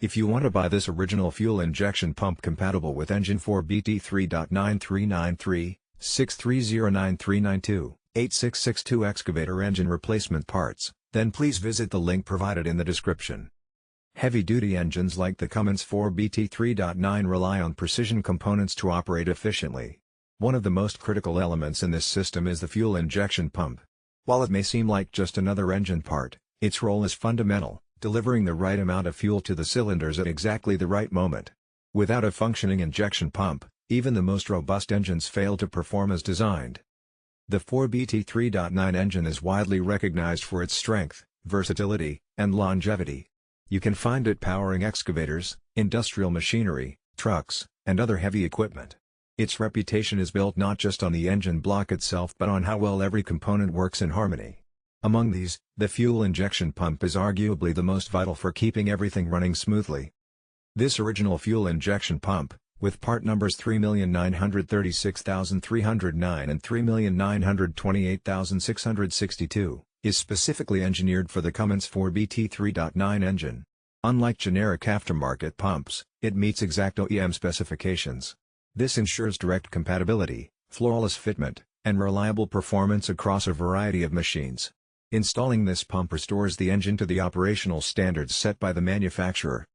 If you want to buy this original fuel injection pump compatible with engine 4BT3.9 393 6309392 8662 excavator engine replacement parts, then please visit the link provided in the description. Heavy-duty engines like the Cummins 4BT3.9 rely on precision components to operate efficiently. One of the most critical elements in this system is the fuel injection pump. While it may seem like just another engine part, its role is fundamental, delivering the right amount of fuel to the cylinders at exactly the right moment. Without a functioning injection pump, even the most robust engines fail to perform as designed. The 4BT3.9 engine is widely recognized for its strength, versatility, and longevity. You can find it powering excavators, industrial machinery, trucks, and other heavy equipment. Its reputation is built not just on the engine block itself but on how well every component works in harmony. Among these, the fuel injection pump is arguably the most vital for keeping everything running smoothly. This original fuel injection pump, with part numbers 3,936,309 and 3,928,662, is specifically engineered for the Cummins 4BT3.9 engine. Unlike generic aftermarket pumps, it meets exact OEM specifications. This ensures direct compatibility, flawless fitment, and reliable performance across a variety of machines. Installing this pump restores the engine to the operational standards set by the manufacturer.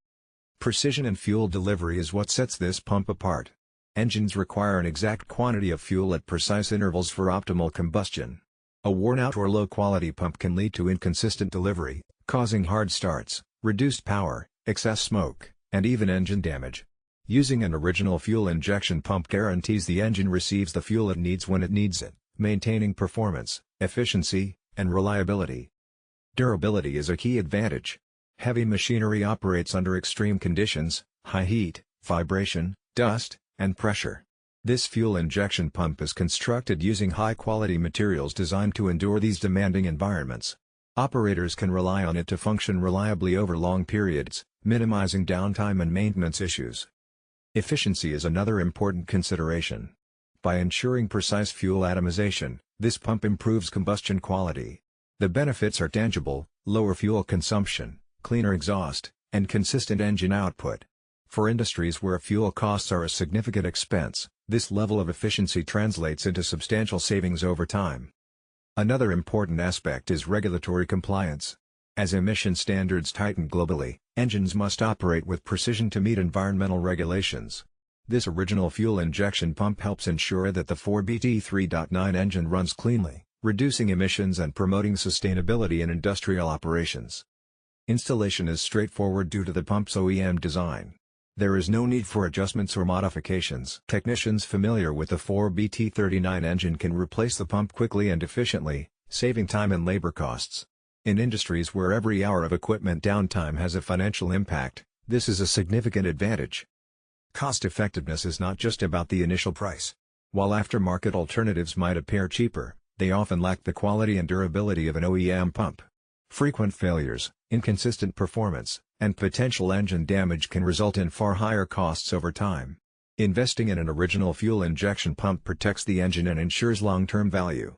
Precision in fuel delivery is what sets this pump apart. Engines require an exact quantity of fuel at precise intervals for optimal combustion. A worn-out or low-quality pump can lead to inconsistent delivery, causing hard starts, reduced power, excess smoke, and even engine damage. Using an original fuel injection pump guarantees the engine receives the fuel it needs when it needs it, maintaining performance, efficiency, and reliability. Durability is a key advantage. Heavy machinery operates under extreme conditions, high heat, vibration, dust, and pressure. This fuel injection pump is constructed using high-quality materials designed to endure these demanding environments. Operators can rely on it to function reliably over long periods, minimizing downtime and maintenance issues. Efficiency is another important consideration. By ensuring precise fuel atomization, this pump improves combustion quality. The benefits are tangible: lower fuel consumption, cleaner exhaust, and consistent engine output. For industries where fuel costs are a significant expense, this level of efficiency translates into substantial savings over time. Another important aspect is regulatory compliance. As emission standards tighten globally, engines must operate with precision to meet environmental regulations. This original fuel injection pump helps ensure that the 4BT3.9 engine runs cleanly, reducing emissions and promoting sustainability in industrial operations. Installation is straightforward due to the pump's OEM design. There is no need for adjustments or modifications. Technicians familiar with the 4BT39 engine can replace the pump quickly and efficiently, saving time and labor costs. In industries where every hour of equipment downtime has a financial impact, this is a significant advantage. Cost-effectiveness is not just about the initial price. While aftermarket alternatives might appear cheaper, they often lack the quality and durability of an OEM pump. Frequent failures, inconsistent performance, and potential engine damage can result in far higher costs over time. Investing in an original fuel injection pump protects the engine and ensures long-term value.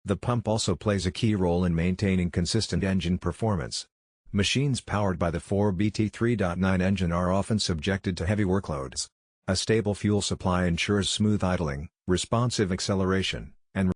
The pump also plays a key role in maintaining consistent engine performance. Machines powered by the 4BT3.9 engine are often subjected to heavy workloads. A stable fuel supply ensures smooth idling, responsive acceleration,